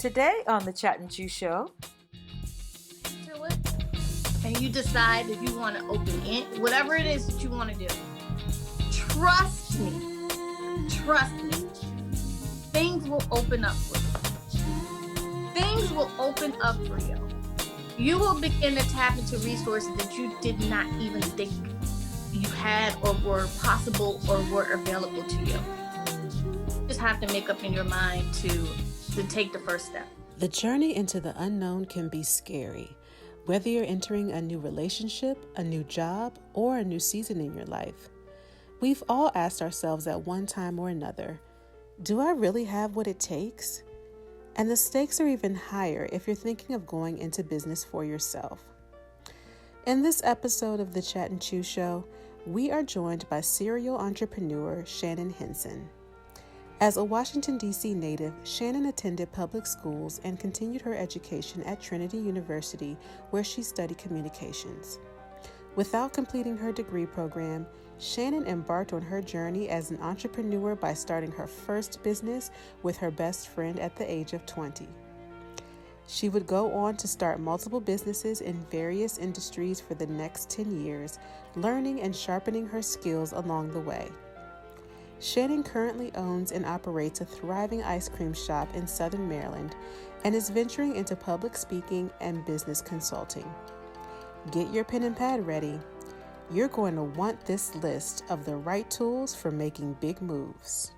Today on the Chat and Chew Show, to it, and you decide if you want to open it, whatever it is that you want to do. Trust me, things will open up for you. Things will open up for you. You will begin to tap into resources that you did not even think you had or were possible or were available to you. You just have to make up in your mind to take the first step. The journey into the unknown can be scary, whether you're entering a new relationship, a new job, or a new season in your life. We've all asked ourselves at one time or another, do I really have what it takes? And the stakes are even higher if you're thinking of going into business for yourself. In this episode of the Chat and Chew Show, we are joined by serial entrepreneur Shannon Hinson. As a Washington, D.C. native, Shannon attended public schools and continued her education at Trinity University, where she studied communications. Without completing her degree program, Shannon embarked on her journey as an entrepreneur by starting her first business with her best friend at the age of 20. She would go on to start multiple businesses in various industries for the next 10 years, learning and sharpening her skills along the way. Shannon currently owns and operates a thriving ice cream shop in Southern Maryland and is venturing into public speaking and business consulting. Get your pen and pad ready. You're going to want this list of the right tools for making big moves.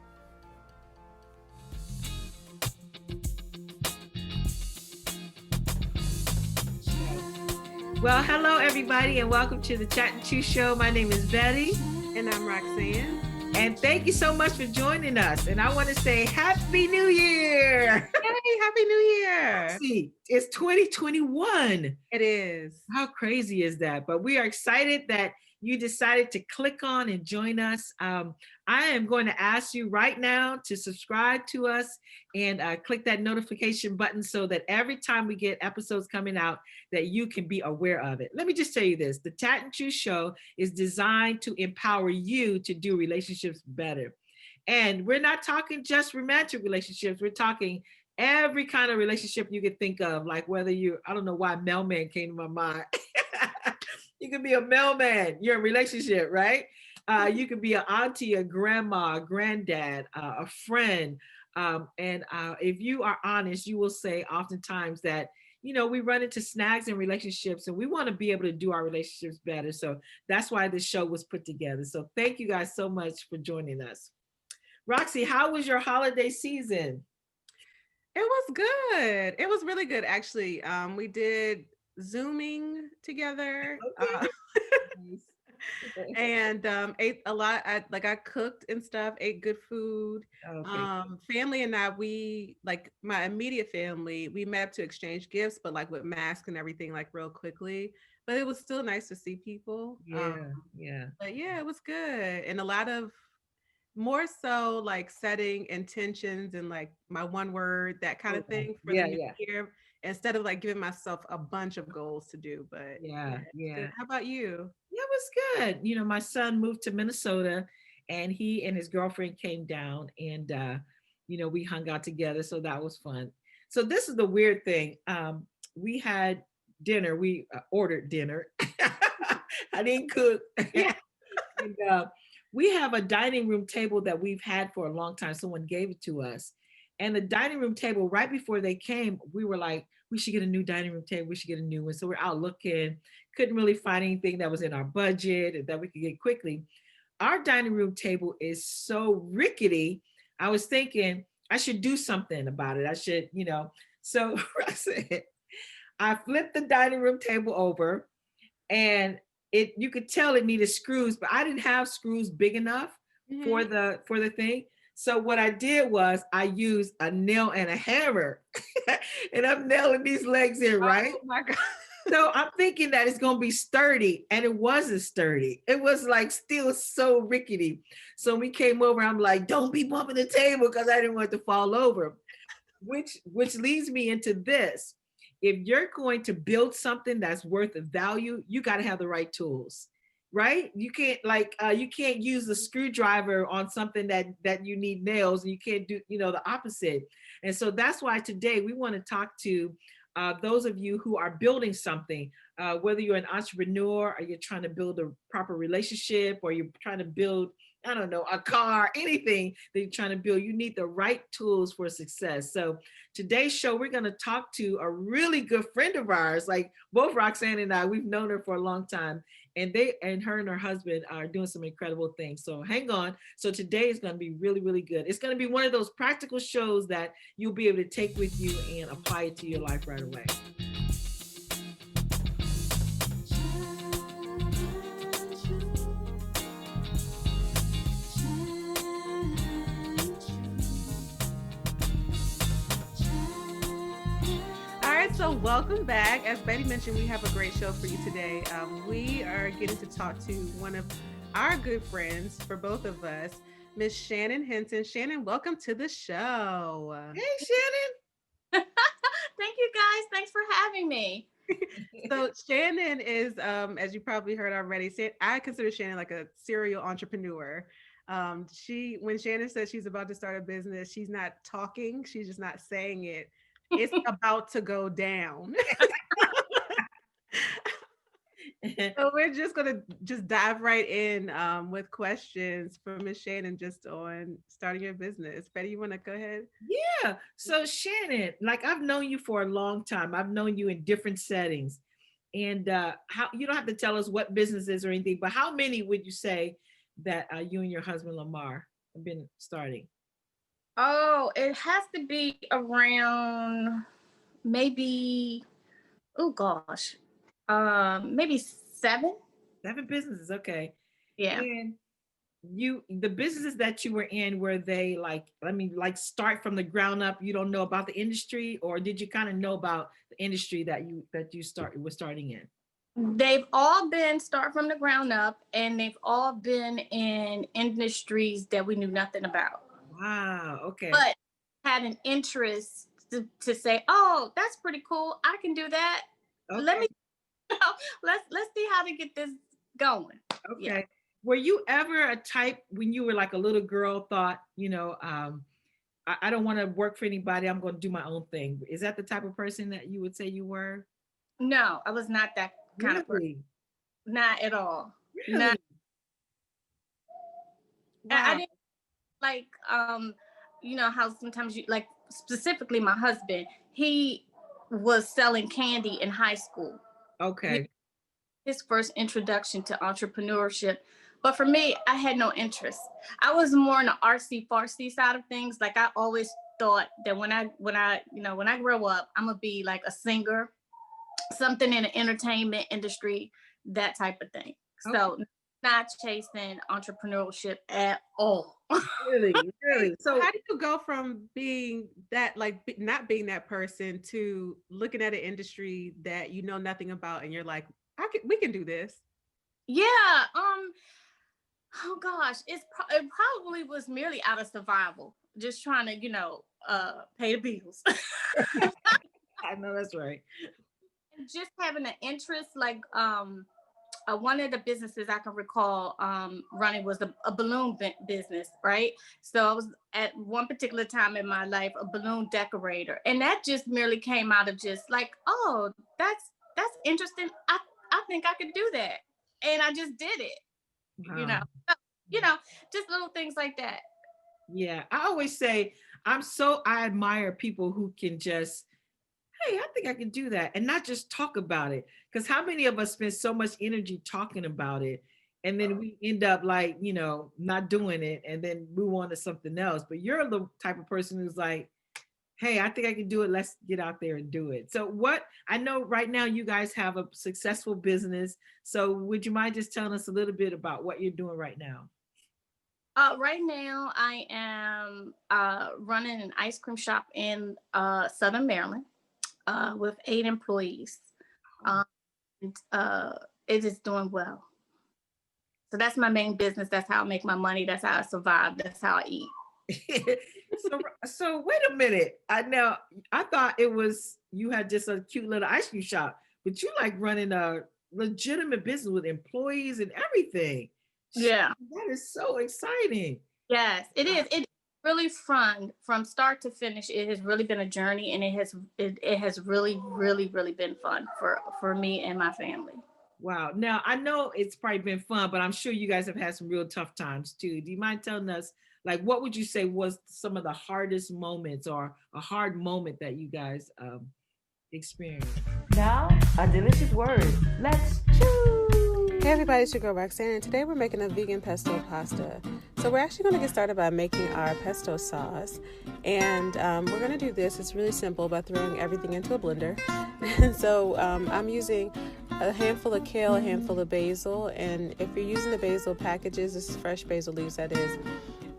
well, hello everybody, and welcome to the Chat and Chew Show. My name is Betty, And I'm Roxanne. and thank you so much for joining us. And I want to say Happy New Year! Hey, Happy New Year! See, it's 2021. It is. How crazy is that? But we are excited that you decided to click on and join us. I am going to ask you right now to subscribe to us and click that notification button so that every time we get episodes coming out, that you can be aware of it. Let me just tell you this. The Tat and Chew Show is designed to empower you to do relationships better. And we're not talking just romantic relationships. We're talking every kind of relationship you could think of, like whether you, I don't know why mailman came to my mind. You could be a mailman, you're in a relationship, right? You could be an auntie, a grandma, a granddad, a friend. And if you are honest, you will say oftentimes that, you know, we run into snags in relationships and we want to be able to do our relationships better. So that's why this show was put together. So thank you guys so much for joining us. Roxy, how was your holiday season? It was good. It was really good, actually. We did Zooming together. Okay. And ate a lot. I cooked and stuff, ate good food. Okay. Family and I, we, like my immediate family, we met up to exchange gifts, but like with masks and everything, like real quickly. But it was still nice to see people. Yeah. But yeah, it was good. And a lot of more so like setting intentions and like my one word, that kind of thing for the new year, instead of like giving myself a bunch of goals to do. But Yeah. good. How about you? Yeah, it was good. You know, my son moved to Minnesota and he and his girlfriend came down and, you know, we hung out together. So that was fun. So this is the weird thing. We had dinner. We ordered dinner. I didn't cook. And, we have a dining room table that we've had for a long time. Someone gave it to us. And the dining room table, right before they came, we were like, we should get a new dining room table. We should get a new one. So we're out looking, couldn't really find anything that was in our budget and that we could get quickly. Our dining room table is so rickety. I was thinking I should do something about it. I should, you know. So I said, I flipped the dining room table over and you could tell it needed screws, but I didn't have screws big enough for the thing. So what I did was I used a nail and a hammer and I'm nailing these legs in, right? Oh my God. So I'm thinking that it's going to be sturdy, and it wasn't sturdy. It was like still so rickety. So we came over, I'm like, don't be bumping the table, because I didn't want it to fall over, which leads me into this. If you're going to build something that's worth of value, you got to have the right tools, right? You can't you can't use the screwdriver on something that you need nails, and you can't do, you know, the opposite. And so that's why today we want to talk to those of you who are building something, whether you're an entrepreneur or you're trying to build a proper relationship or you're trying to build, I don't know, a car, anything that you're trying to build, you need the right tools for success. So today's show, we're going to talk to a really good friend of ours. Like both Roxanne and I, we've known her for a long time, and her and her husband are doing some incredible things. So hang on. So today is going to be really, really good. It's going to be one of those practical shows that you'll be able to take with you and apply it to your life right away. So welcome back. As Betty mentioned, we have a great show for you today. We are getting to talk to one of our good friends for both of us, Miss Shannon Hinson. Shannon, welcome to the show. Hey, Shannon. Thank you guys. Thanks for having me. So Shannon is, as you probably heard already, I consider Shannon like a serial entrepreneur. When Shannon says she's about to start a business, she's not talking, she's just not saying it. It's about to go down. So we're just going to dive right in with questions for Miss Shannon just on starting your business. Betty, you want to go ahead? Yeah. So Shannon, like I've known you for a long time. I've known you in different settings. And how you don't have to tell us what businesses or anything, but how many would you say that you and your husband Lamar have been starting? Oh, it has to be around maybe, oh gosh, maybe 7. 7 businesses, okay. Yeah. And the businesses that you were in, were they like start from the ground up? You don't know about the industry, or did you kind of know about the industry that you were starting in? They've all been start from the ground up, and they've all been in industries that we knew nothing about. Wow. Okay. But had an interest to say, oh, that's pretty cool. I can do that. Okay. Let's see how to get this going. Okay. Yeah. Were you ever a type when you were like a little girl thought, I don't want to work for anybody, I'm going to do my own thing? Is that the type of person that you would say you were? No, I was not that kind of person. Not at all. Really? Not, wow. I didn't like, how sometimes you, like, specifically my husband, he was selling candy in high school. Okay. His first introduction to entrepreneurship. But for me, I had no interest. I was more on the artsy fartsy side of things. Like I always thought that when I grow up, I'm gonna be like a singer, something in the entertainment industry, that type of thing. Okay. So not chasing entrepreneurship at all. Really? So how do you go from being that, like not being that person, to looking at an industry that you know nothing about and you're like, we can do this? Yeah. Oh gosh, it probably was merely out of survival, just trying to, pay the bills. I know that's right. Just having an interest, like one of the businesses I can recall running was a balloon business, right? So I was at one particular time in my life a balloon decorator, and that just merely came out of just like, oh, that's interesting. I think I could do that, and I just did it. Wow. Just little things like that. Yeah, I always say I admire people who can just, hey, I think I can do that, and not just talk about it. Because how many of us spend so much energy talking about it, and then we end up like, not doing it, and then move on to something else. But you're the type of person who's like, hey, I think I can do it. Let's get out there and do it. So I know right now you guys have a successful business. So would you mind just telling us a little bit about what you're doing right now? Right now, I am running an ice cream shop in Southern Maryland with 8 employees. It is doing well. So that's my main business. That's how I make my money. That's how I survive. That's how I eat. So wait a minute. I thought you had just a cute little ice cream shop, but you like running a legitimate business with employees and everything. Yeah. That is so exciting. Yes, it is. It really fun from start to finish. It has really been a journey, and it has really, really, really been fun for me and my family. Wow. Now I know it's probably been fun, but I'm sure you guys have had some real tough times too. Do you mind telling us, like, what would you say was some of the hardest moments or a hard moment that you guys experienced? Now, a delicious word. Let's chew. Hey everybody, it's your girl Roxanne, and today we're making a vegan pesto pasta. So we're actually going to get started by making our pesto sauce, and we're going to do this. It's really simple by throwing everything into a blender. And so I'm using a handful of kale, a handful of basil, and if you're using the basil packages, this is fresh basil leaves, that is,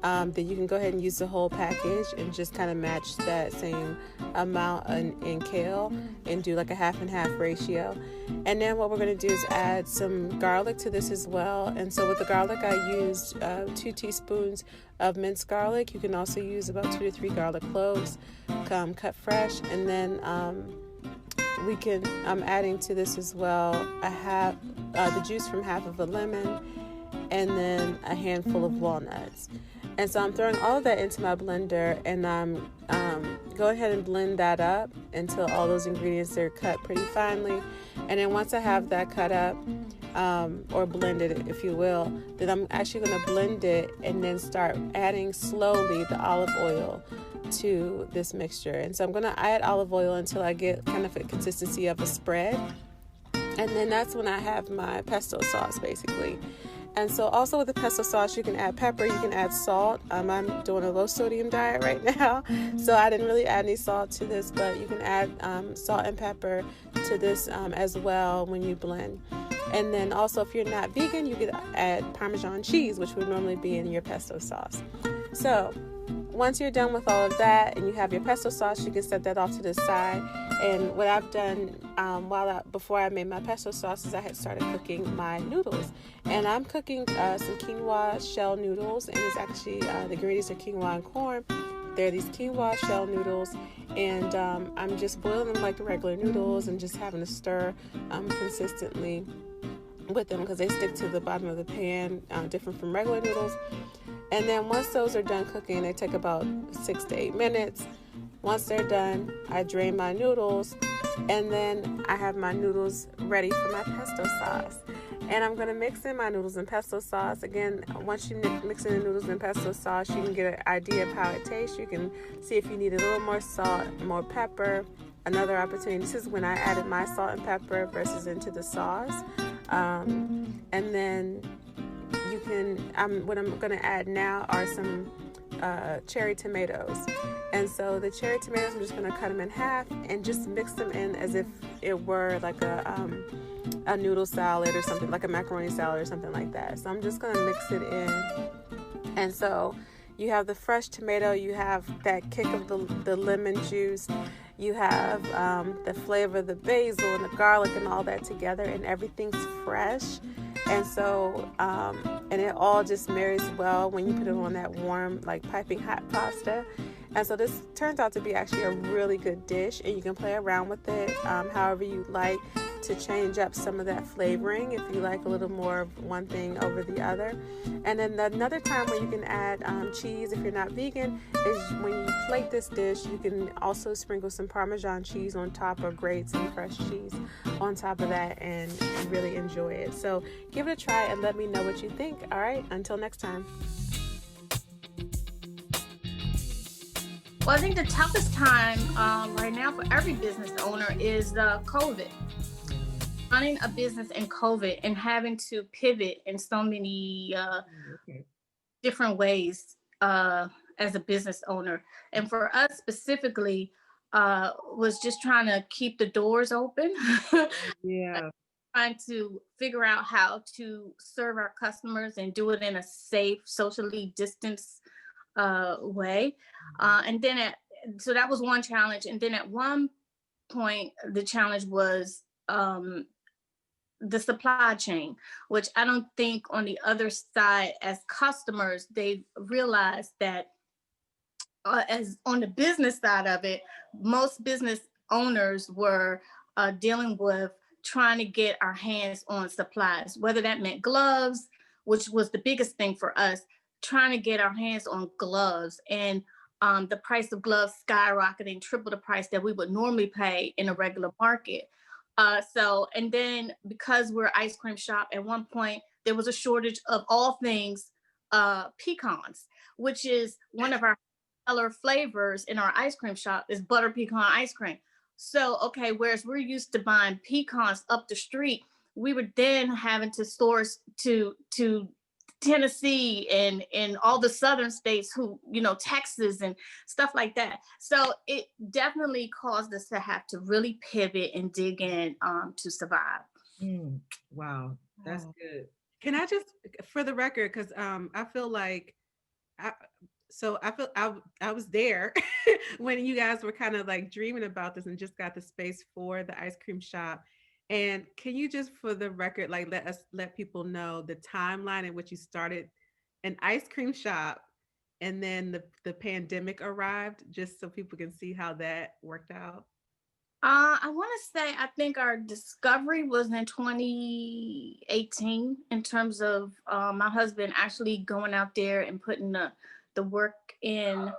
then you can go ahead and use the whole package and just kind of match that same amount in kale and do like a half and half ratio. And then what we're going to do is add some garlic to this as well. And so with the garlic, I used 2 teaspoons of minced garlic. You can also use about 2 to 3 garlic cloves cut fresh. And then I'm adding to this as well the juice from half of a lemon, and then a handful of walnuts. And so I'm throwing all of that into my blender, and I'm go ahead and blend that up until all those ingredients are cut pretty finely. And then once I have that cut up, or blended, if you will, then I'm actually going to blend it and then start adding slowly the olive oil to this mixture. And so I'm going to add olive oil until I get kind of a consistency of a spread. And then that's when I have my pesto sauce, basically. And so also with the pesto sauce, you can add pepper, you can add salt. I'm doing a low sodium diet right now, so I didn't really add any salt to this, but you can add salt and pepper to this as well when you blend. And then also, if you're not vegan, you could add Parmesan cheese, which would normally be in your pesto sauce. So once you're done with all of that and you have your pesto sauce, you can set that off to the side. And what I've done before I made my pesto sauce is I had started cooking my noodles. And I'm cooking some quinoa shell noodles, and it's actually the ingredients are quinoa and corn. They're these quinoa shell noodles, and I'm just boiling them like the regular noodles and just having to stir consistently with them because they stick to the bottom of the pan, different from regular noodles. And then once those are done cooking, they take about 6 to 8 minutes. Once they're done, I drain my noodles, and then I have my noodles ready for my pesto sauce. And I'm going to mix in my noodles and pesto sauce. Again, once you mix in the noodles and pesto sauce, you can get an idea of how it tastes. You can see if you need a little more salt, more pepper. Another opportunity, this is when I added my salt and pepper versus into the sauce. And then you can, what I'm going to add now are some cherry tomatoes. And so the cherry tomatoes, I'm just going to cut them in half and just mix them in as if it were like a noodle salad or something, like a macaroni salad or something like that. So I'm just going to mix it in. And so you have the fresh tomato, you have that kick of the lemon juice, you have the flavor of the basil and the garlic and all that together, and everything's fresh. And so, and it all just marries well when you put it on that warm, like piping hot pasta. And so this turns out to be actually a really good dish, and you can play around with it however you like to change up some of that flavoring if you like a little more of one thing over the other. And then another time where you can add cheese if you're not vegan is when you plate this dish. You can also sprinkle some Parmesan cheese on top or grate some fresh cheese on top of that and really enjoy it. So give it a try and let me know what you think. All right, until next time. Well, I think the toughest time right now for every business owner is COVID. Running a business in COVID and having to pivot in so many different ways as a business owner. And for us specifically, was just trying to keep the doors open. Yeah. Trying to figure out how to serve our customers and do it in a safe, socially distanced way. And then so that was one challenge. And then at one point, the challenge was the supply chain, which I don't think on the other side as customers, they realized that as on the business side of it, most business owners were dealing with trying to get our hands on supplies, whether that meant gloves, which was the biggest thing for us, trying to get our hands on gloves, and the price of gloves skyrocketing, triple the price that we would normally pay in a regular market. So, and then because we're an ice cream shop, at one point there was a shortage of all things pecans, which is one of our seller flavors in our ice cream shop is butter pecan ice cream. So, okay, whereas we're used to buying pecans up the street, we were then having to source to Tennessee and all the southern states, who, you know, Texas and stuff like that. So it definitely caused us to have to really pivot and dig in to survive. Wow, that's good. Can I just, for the record, because I feel like I, I was there when you guys were kind of like dreaming about this and just got the space for the ice cream shop. And can you just, for the record, like let people know the timeline in which you started an ice cream shop, and then the pandemic arrived, just so people can see how that worked out? I want to say, I think our discovery was in 2018, in terms of my husband actually going out there and putting the work in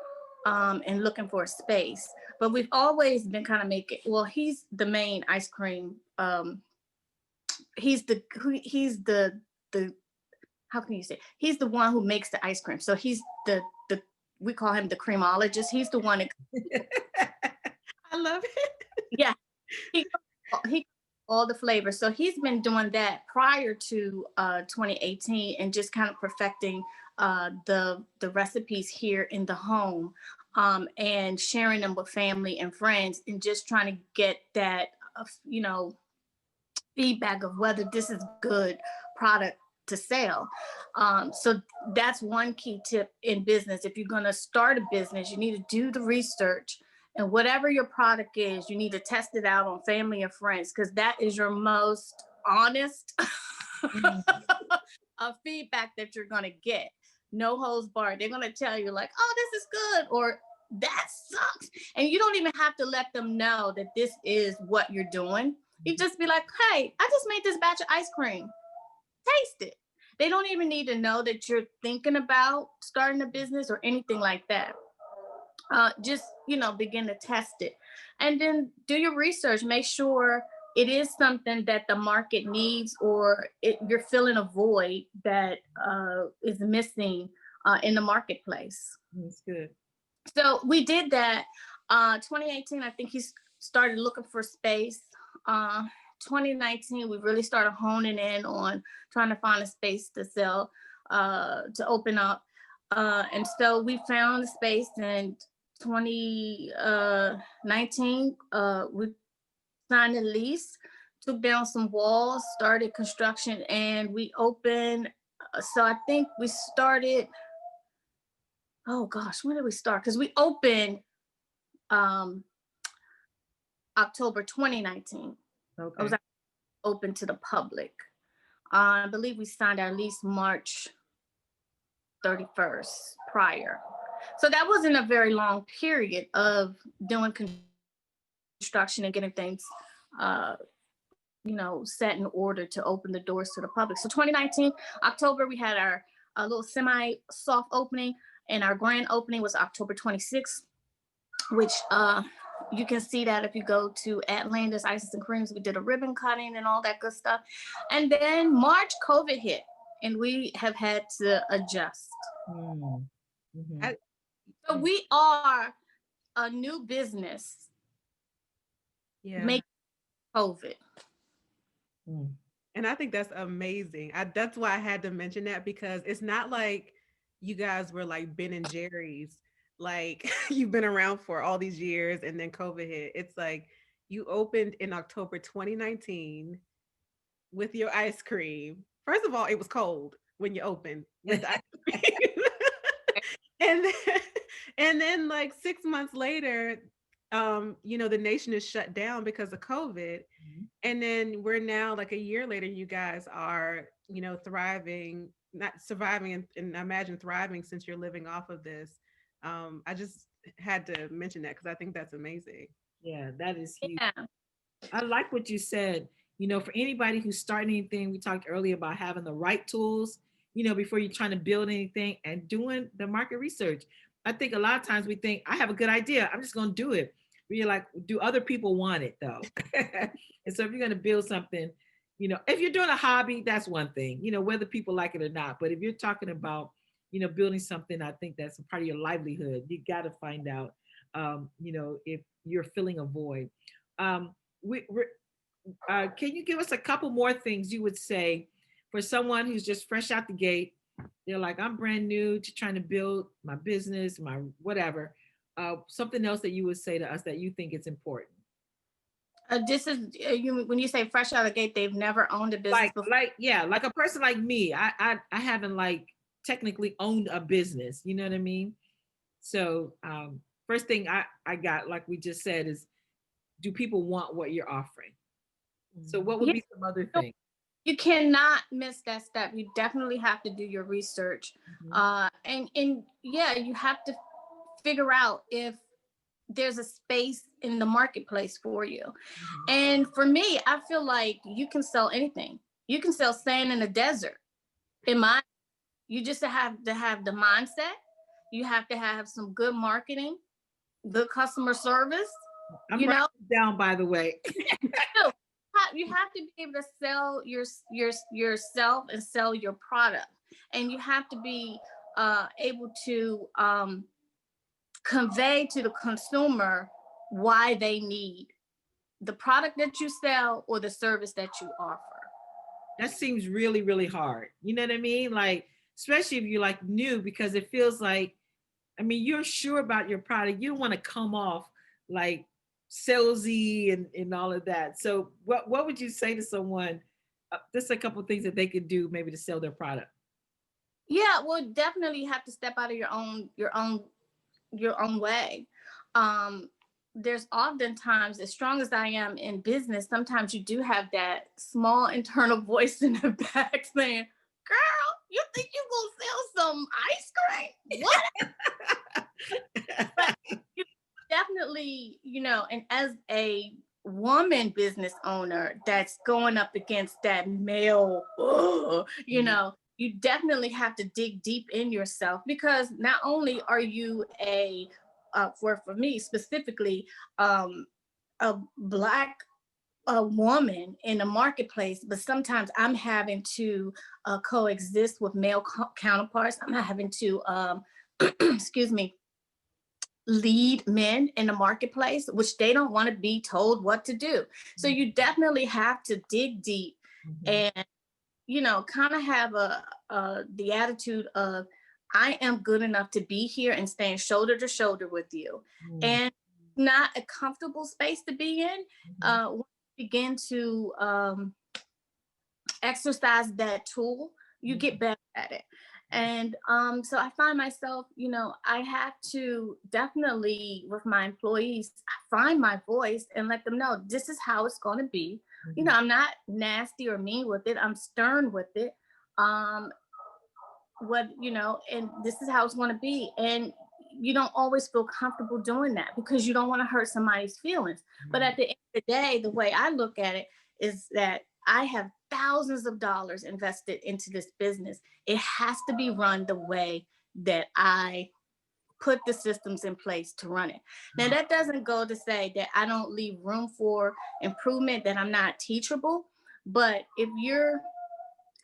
and looking for a space. But we've always been kind of making, well, he's the main ice cream. He's the how can you say? He's the one who makes the ice cream. So he's the we call him the creamologist. He's the one that I love it. Yeah, he all the flavors. So he's been doing that prior to 2018, and just kind of perfecting the recipes here in the home, and sharing them with family and friends, and just trying to get that you know, feedback of whether this is good product to sell. So that's one key tip in business. If you're going to start a business, you need to do the research, and whatever your product is, you need to test it out on family and friends, because that is your most honest feedback that you're going to get. No holds barred. They're going to tell you like, oh, this is good, or that sucks. And you don't even have to let them know that this is what you're doing. You just be like, hey, I just made this batch of ice cream. Taste it. They don't even need to know that you're thinking about starting a business or anything like that. Just, you know, begin to test it, and then do your research. Make sure it is something that the market needs, or you're filling a void that is missing in the marketplace. That's good. So we did that. 2018, I think he started looking for space. 2019, we really started honing in on trying to find a space to sell, to open up. And so we found a space in 2019. We signed a lease, took down some walls, started construction, and we opened. So I think we started, oh gosh, when did we start? Because we opened October 2019. Okay. It was open to the public. I believe we signed our lease March 31st prior. So that wasn't a very long period of doing construction and getting things, you know, set in order to open the doors to the public. So 2019, October, we had our little semi-soft opening, and our grand opening was October 26th, which you can see that if you go to Landon's Ices and Creams. We did a ribbon cutting and all that good stuff. And then March, COVID hit, and we have had to adjust. Mm-hmm. So we are a new business. Yeah. Make COVID. And I think that's amazing. That's why I had to mention that, because it's not like you guys were like Ben and Jerry's, like you've been around for all these years and then COVID hit. It's like you opened in October 2019 with your ice cream. First of all, it was cold when you opened with the ice cream. and then like 6 months later, you know, the nation is shut down because of COVID. And then we're now like a year later, you guys are, you know, thriving, not surviving, and I imagine thriving, since you're living off of this. I just had to mention that because I think that's amazing. Yeah, that is huge. Yeah. I like what you said. You know, for anybody who's starting anything, we talked earlier about having the right tools. before you're trying to build anything, and doing the market research. I think a lot of times we think, I have a good idea, I'm just going to do it. We're like, do other people want it though? And so if you're going to build something, if you're doing a hobby, that's one thing, whether people like it or not. But if you're talking about, building something, I think that's a part of your livelihood. You got to find out, if you're filling a void. Um, we're, can you give us a couple more things you would say for someone who's just fresh out the gate? They're like, I'm brand new to trying to build my business, my whatever. Something else that you would say to us that you think is important. This is you when you say fresh out of the gate, they've never owned a business before. Like a person like me. I haven't like technically owned a business. You know what I mean? So first thing I got, like we just said, is, do people want what you're offering? So what would be some other things? You cannot miss that step. You definitely have to do your research. And yeah, you have to figure out if there's a space in the marketplace for you. And for me, I feel like you can sell anything. You can sell sand in the desert. You just have to have the mindset. You have to have some good marketing, good customer service. I'm writing down, by the way. You have to be able to sell yourself and sell your product, and you have to be able to convey to the consumer why they need the product that you sell or the service that you offer. That seems really, really hard. You know what I mean? Like, especially if you're like new, because it feels like, I mean, you're sure about your product. You don't want to come off like salesy and all of that. So what would you say to someone? Just a couple of things that they could do maybe to sell their product. Yeah, well, definitely you have to step out of your own way. There's oftentimes, as strong as I am in business, sometimes you do have that small internal voice in the back saying, girl, you think you gonna sell some ice cream? What? But you definitely, and as a woman business owner that's going up against that male, you definitely have to dig deep in yourself, because not only are you for me specifically, a Black woman in the marketplace, but sometimes I'm having to coexist with male counterparts. I'm having to, excuse me, lead men in the marketplace, which they don't want to be told what to do. So you definitely have to dig deep and, kind of have the attitude of, I am good enough to be here and stand shoulder to shoulder with you. And not a comfortable space to be in. When you begin to exercise that tool, you get better at it. And so I find myself, I have to definitely, with my employees, find my voice and let them know this is how it's going to be. I'm not nasty or mean with it. I'm stern with it. And this is how it's going to be. And you don't always feel comfortable doing that because you don't want to hurt somebody's feelings. But at the end of the day, the way I look at it is that I have thousands of dollars invested into this business. It has to be run the way that I put the systems in place to run it. Now, that doesn't go to say that I don't leave room for improvement, that I'm not teachable. But if you're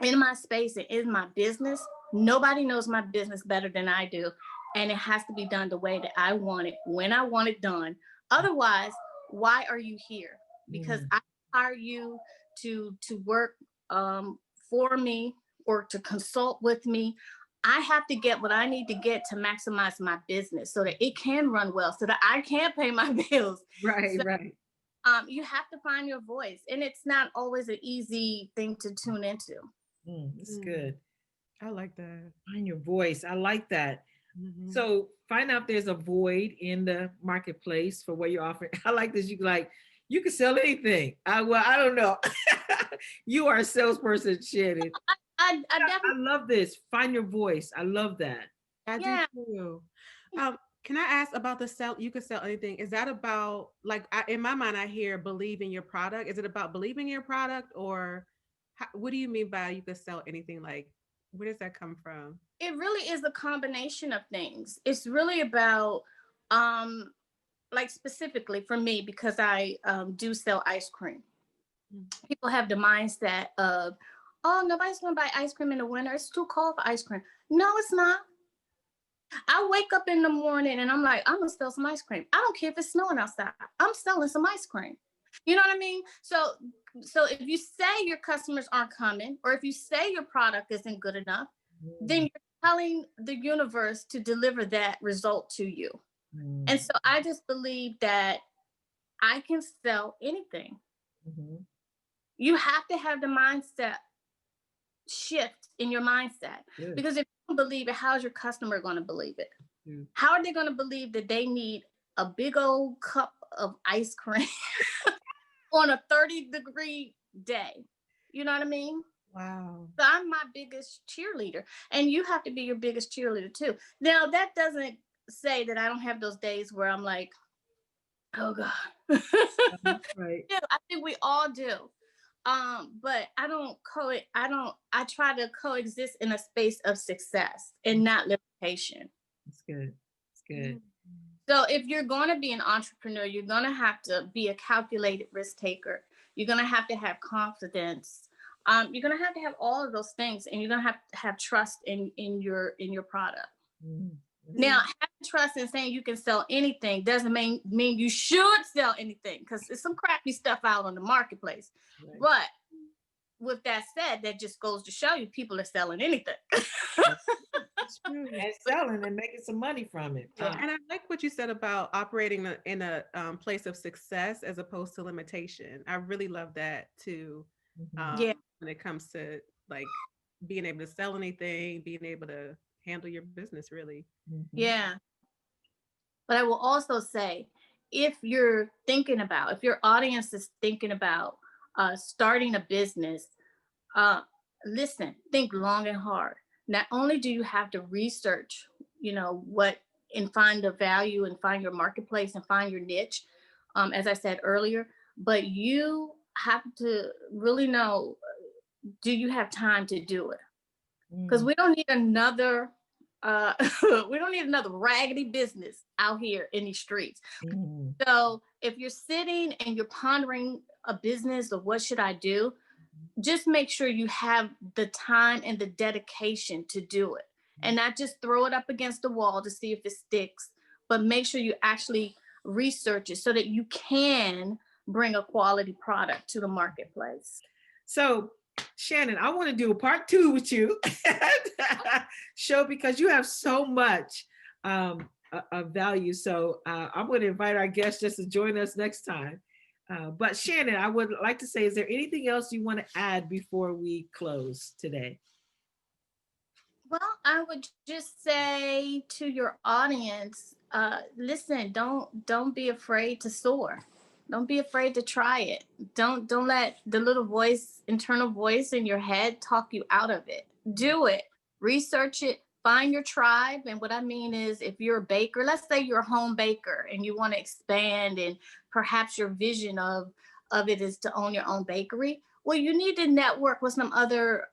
in my space and in my business, nobody knows my business better than I do. And it has to be done the way that I want it, when I want it done. Otherwise, why are you here? Because I hire you to work for me or to consult with me. I have to get what I need to get to maximize my business so that it can run well, so that I can pay my bills. Right. You have to find your voice, and it's not always an easy thing to tune into. That's good. I like that. Find your voice. I like that. So find out if there's a void in the marketplace for what you're offering. I like this. You can sell anything. I don't know. You are a salesperson, Shannon. I love this. Find your voice. I love that. I do too. Can I ask about you can sell anything? Is that about, like, in my mind, I hear believe in your product. Is it about believing in your product, or what do you mean by you can sell anything? Like, Where does that come from? It really is a combination of things. It's really about, like specifically for me, because I do sell ice cream. People have the mindset of, oh, nobody's gonna buy ice cream in the winter. It's too cold for ice cream. No, it's not. I wake up in the morning and I'm like, I'm gonna sell some ice cream. I don't care if it's snowing outside. I'm selling some ice cream. You know what I mean? So if you say your customers aren't coming, or if you say your product isn't good enough, then you're telling the universe to deliver that result to you. And so I just believe that I can sell anything. You have to have the mindset shift in your mindset. Because if you don't believe it, how's your customer going to believe it? How are they going to believe that they need a big old cup of ice cream on a 30-degree day? You know what I mean? Wow. So I'm my biggest cheerleader, and you have to be your biggest cheerleader too. Now, that doesn't say that I don't have those days where I'm like, oh God. Right. Yeah, I think we all do. But I try to coexist in a space of success and not limitation. That's good. That's good. So if you're going to be an entrepreneur, you're going to have to be a calculated risk taker. You're going to have confidence. You're going to have all of those things, and you're going to have trust in your product. Now, having trust in saying you can sell anything doesn't mean you should sell anything, because there's some crappy stuff out on the marketplace. Right. But with that said, that just goes to show you people are selling anything. That's true. And selling and making some money from it. And I like what you said about operating in a place of success as opposed to limitation. I really love that too. When it comes to like being able to sell anything, being able to handle your business, really. Yeah. But I will also say, if your audience is thinking about starting a business, listen, think long and hard. Not only do you have to research, what, and find the value and find your marketplace and find your niche, as I said earlier, but you have to really know, do you have time to do it? Because we don't need another raggedy business out here in these streets. So if you're sitting and you're pondering a business of what should I do, just make sure you have the time and the dedication to do it, and not just throw it up against the wall to see if it sticks, but make sure you actually research it so that you can bring a quality product to the marketplace. So Shannon, I want to do a part 2 with you show, because you have so much of value. So I'm going to invite our guests just to join us next time. But Shannon, I would like to say, is there anything else you want to add before we close today? Well, I would just say to your audience, listen, don't be afraid to soar. Don't be afraid to try it. Don't let the little internal voice in your head talk you out of it. Do it. Research it. Find your tribe. And what I mean is, if you're a baker, let's say you're a home baker and you want to expand, and perhaps your vision of it is to own your own bakery. Well, you need to network with some other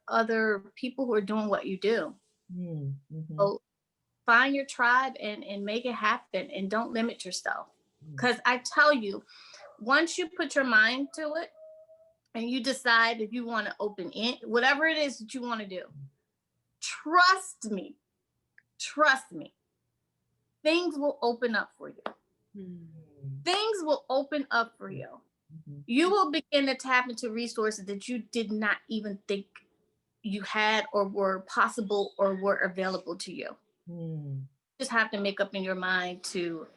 people who are doing what you do. So find your tribe and make it happen, and don't limit yourself. Because I tell you, once you put your mind to it and you decide if you want to open in whatever it is that you want to do, trust me, things will open up for you. Things will open up for you. You will begin to tap into resources that you did not even think you had, or were possible, or were available to you. Just have to make up in your mind to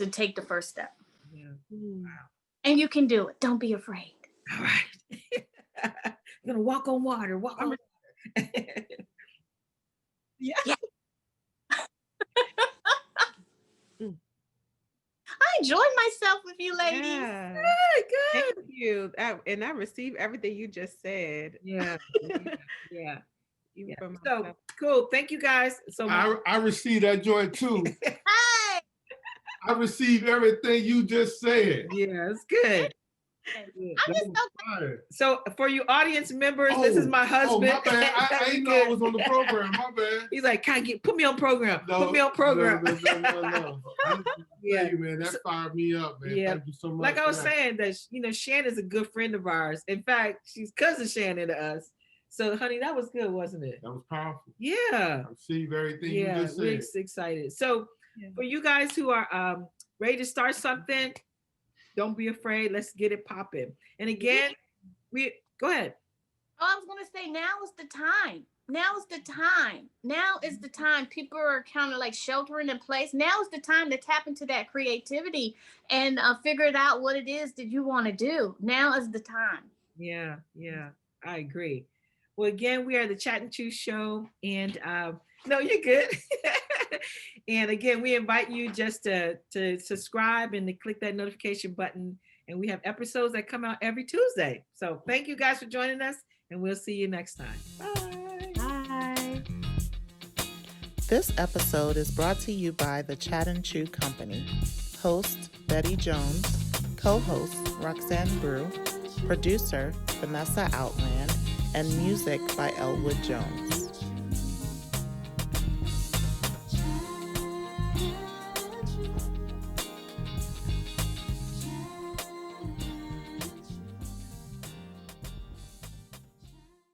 take the first step. Wow. And you can do it. Don't be afraid. All right. You're gonna walk on water. Walk on water. Yeah. I enjoyed myself with you ladies. Yeah. Good. Thank you. I receive everything you just said. Yeah. Yeah. So cool. Thank you guys so much. I received that joy too. Hey. I received everything you just said. Yeah, it's good. I'm just so for you audience members, this is my husband. Oh, my bad. I didn't know I was on the program. My bad. He's like, put me on program. No, put me on program. No. Yeah, you, man. That fired me up, man. Yeah. Thank you so much. Like I was saying, that Shannon's a good friend of ours. In fact, she's cousin Shannon to us. So, honey, that was good, wasn't it? That was powerful. Yeah. I received everything you just said. We're excited. So, for you guys who are ready to start something, don't be afraid. Let's get it popping. And again, go ahead. Oh, I was going to say, now is the time. Now is the time. Now is the time. People are kind of like sheltering in place. Now is the time to tap into that creativity and figure it out what it is that you want to do. Now is the time. Yeah, I agree. Well, again, we are the Chat and Choose show, and no, you're good. And again, we invite you just to subscribe and to click that notification button. And we have episodes that come out every Tuesday. So thank you guys for joining us, and we'll see you next time. Bye. Bye. This episode is brought to you by the Chat and Chew Company. Host Betty Jones, co-host Roxanne Brew, producer Vanessa Outland, and music by Elwood Jones.